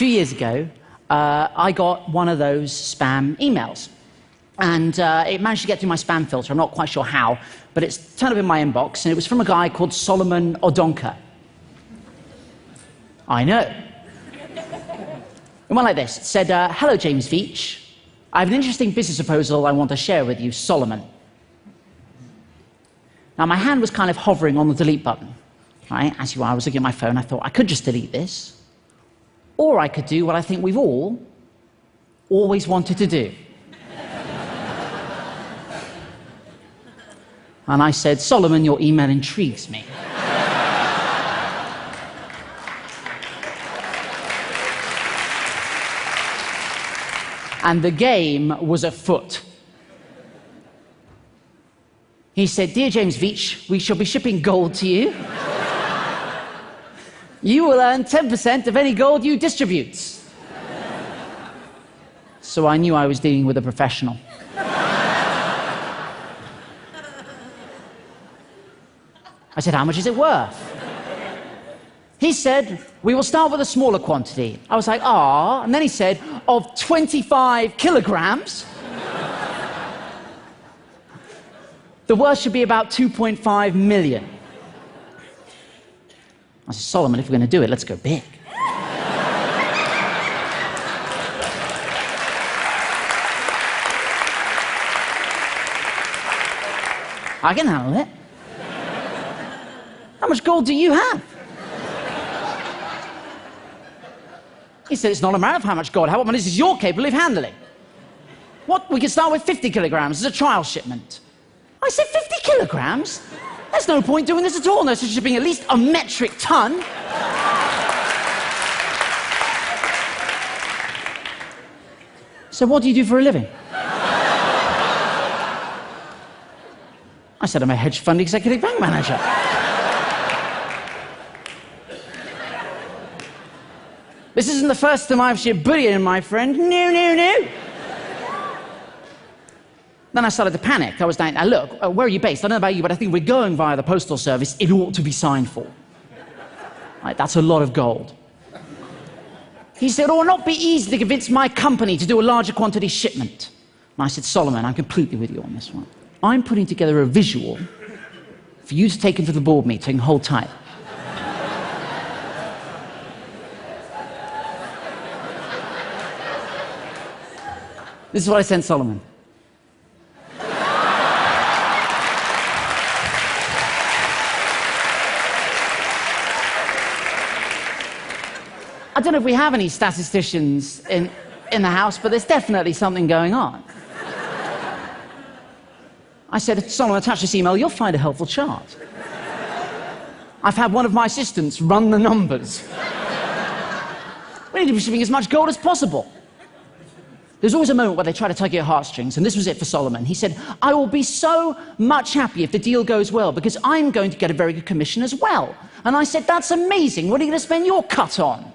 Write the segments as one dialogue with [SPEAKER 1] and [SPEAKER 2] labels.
[SPEAKER 1] few years ago, I got one of those spam emails. And it managed to get through my spam filter. I'm not quite sure how, but it's turned up in my inbox, and it was from a guy called Solomon Odonka. I know. It went like this. It said, hello, JamesVeitch. I have an interesting business proposal I want to share with you, Solomon. Now, my hand was kind of hovering on the delete button. Right? As you are, I was looking at my phone. I thought, I could just delete this. Or I could do what I think we've all always wanted to do. And I said, Solomon, your email intrigues me. And the game was afoot. He said, Dear JamesVeitch, we shall be shipping gold to you. You will earn 10% of any gold you distribute. So I knew I was dealing with a professional. I said, how much is it worth? He said, we will start with a smaller quantity. I was like, ah. And then he said, of 25 kilograms. The worth should be about 2.5 million. I said, Solomon, if we're going to do it, let's go big. I can handle it. How much gold do you have? He said, it's not a matter of how much gold. How much is you're capable of handling? What? We can start with 50 kilograms as a trial shipment. I said, 50 kilograms? There's no point doing this at all unless you're shipping at least a metric ton. So what do you do for a living? I said, I'm a hedge fund executive bank manager. This isn't the first time I've shipped bullion, my friend. No, no, no. Then I started to panic. I was like, now look, where are you based? I don't know about you, but I think we're going via the postal service. It ought to be signed for. Right, that's a lot of gold. He said, oh, it will not be easy to convince my company to do a larger quantity shipment. And I said, Solomon, I'm completely with you on this one. I'm putting together a visual for you to take into the board meeting. Hold tight. This is what I sent Solomon. I don't know if we have any statisticians in the house, but there's definitely something going on. I said, Solomon, attach this email, you'll find a helpful chart. I've had one of my assistants run the numbers. We need to be shipping as much gold as possible. There's always a moment where they try to tug at your heartstrings, and this was it for Solomon. He said, I will be so much happy if the deal goes well, because I'm going to get a very good commission as well. And I said, that's amazing. What are you going to spend your cut on?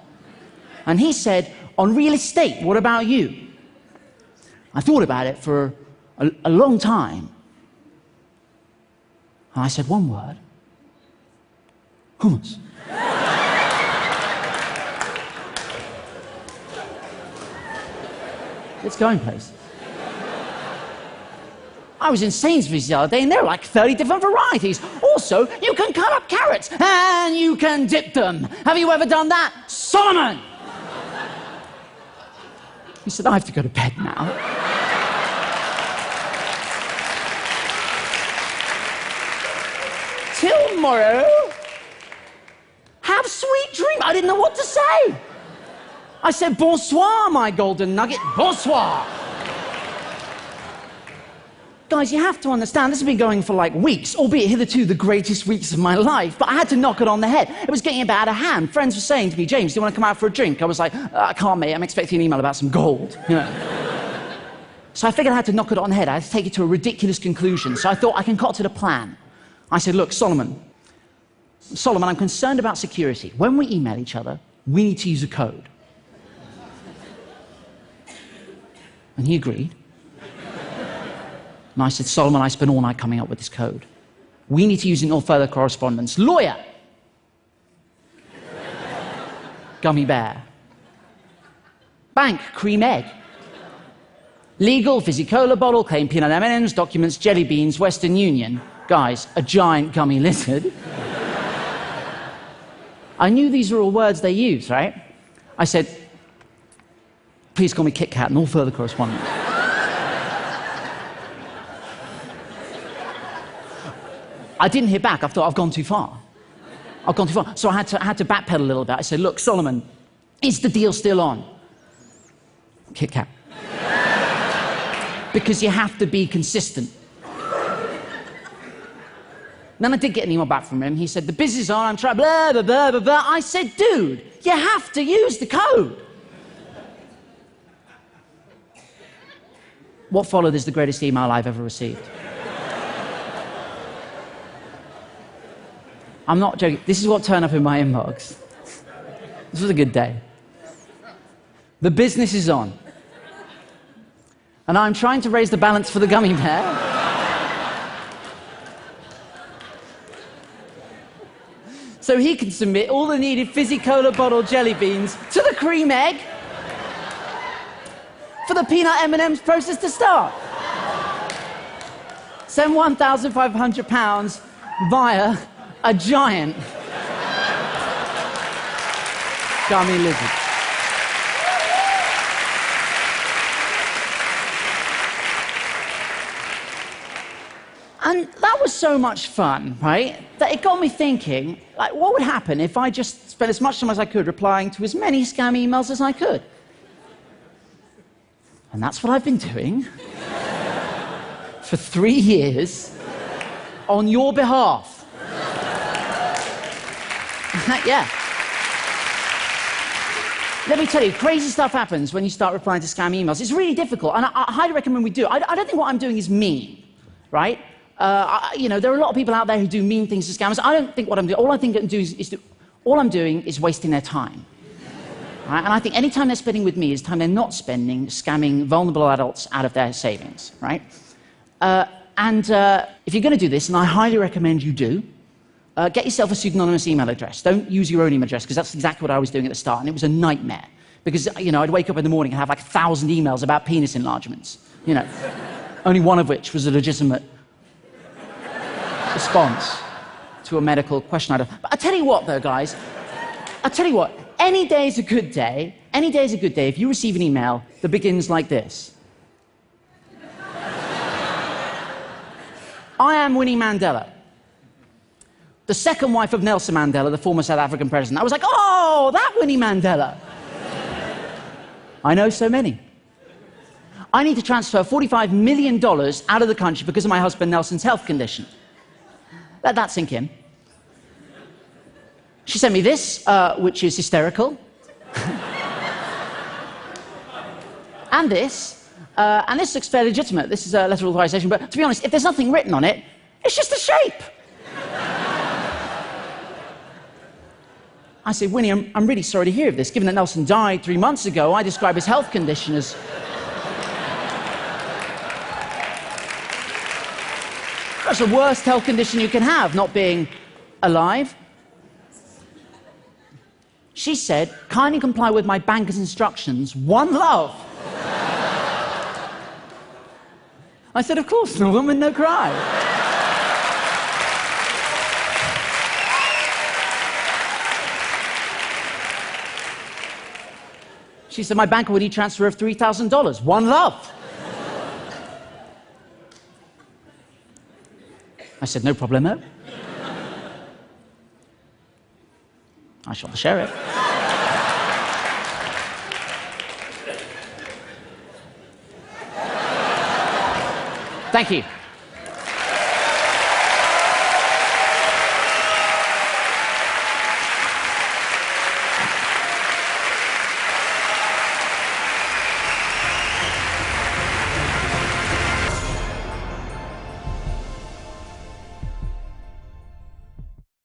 [SPEAKER 1] And he said, on real estate, what about you? I thought about it for a long time. And I said one word. Hummus. It's going places. I was in Sainsbury's the other day, and there are like 30 different varieties. Also, you can cut up carrots, and you can dip them. Have you ever done that? Solomon! He said, I have to go to bed now. Till tomorrow. Have sweet dreams. I didn't know what to say. I said, bonsoir, my golden nugget, bonsoir. Guys, you have to understand, this has been going for like weeks, albeit hitherto the greatest weeks of my life, but I had to knock it on the head. It was getting a bit out of hand. Friends were saying to me, James, do you want to come out for a drink? I was like, I can't, mate, I'm expecting an email about some gold. You know? So I figured I had to knock it on the head. I had to take it to a ridiculous conclusion. So I thought I concocted a plan. I said, look, Solomon, I'm concerned about security. When we email each other, we need to use a code. And he agreed. And I said, Solomon, I spent all night coming up with this code. We need to use it in all further correspondence. Lawyer. Gummy bear. Bank, cream egg. Legal, fizzy cola bottle, claim peanut M&Ms, documents, jelly beans, Western Union. Guys, a giant gummy lizard. I knew these were all words they use, right? I said, please call me Kit Kat and all further correspondence. I didn't hear back. I thought, I've gone too far. I've gone too far. So I had to backpedal a little bit. I said, look, Solomon, is the deal still on? Kit Kat. Because you have to be consistent. Then I did get an email back from him. He said, the business is on, I'm trying, blah, blah, blah, blah, blah. I said, dude, you have to use the code. What followed is the greatest email I've ever received. I'm not joking. This is what turned up in my inbox. This was a good day. The business is on. And I'm trying to raise the balance for the gummy bear. So he can submit all the needed fizzy cola bottle jelly beans to the cream egg for the peanut M&Ms process to start. Send £1,500 via a giant gummy lizard. And that was so much fun, right, that it got me thinking, like, what would happen if I just spent as much time as I could replying to as many scam emails as I could? And that's what I've been doing for 3 years on your behalf. Yeah. Let me tell you, crazy stuff happens when you start replying to scam emails. It's really difficult, and I highly recommend we do. I don't think what I'm doing is mean, right? You know, there are a lot of people out there who do mean things to scammers. I don't think what I'm doing, all I think I'm doing is wasting their time. Right? And I think any time they're spending with me is time they're not spending scamming vulnerable adults out of their savings, right? If you're going to do this, and I highly recommend you do, get yourself a pseudonymous email address. Don't use your own email address, because that's exactly what I was doing at the start, and it was a nightmare. Because, you know, I'd wake up in the morning and have like 1,000 emails about penis enlargements, you know, only one of which was a legitimate response to a medical question. But I tell you what, though, guys, I tell you what, any day is a good day. Any day is a good day if you receive an email that begins like this. I am Winnie Mandela, the second wife of Nelson Mandela, the former South African president. I was like, oh, that Winnie Mandela. I know so many. I need to transfer $45 million out of the country because of my husband Nelson's health condition. Let that sink in. She sent me this, which is hysterical. And this looks fairly legitimate. This is a letter of authorization, but to be honest, if there's nothing written on it, it's just a shape. I said, Winnie, I'm really sorry to hear of this. Given that Nelson died 3 months ago, I describe his health condition as... That's the worst health condition you can have, not being alive. She said, kindly comply with my banker's instructions. One love. I said, of course, no woman, no cry. She said, my banker would need transfer of $3,000. One love. I said, no problemo. I shot the sheriff. Thank you.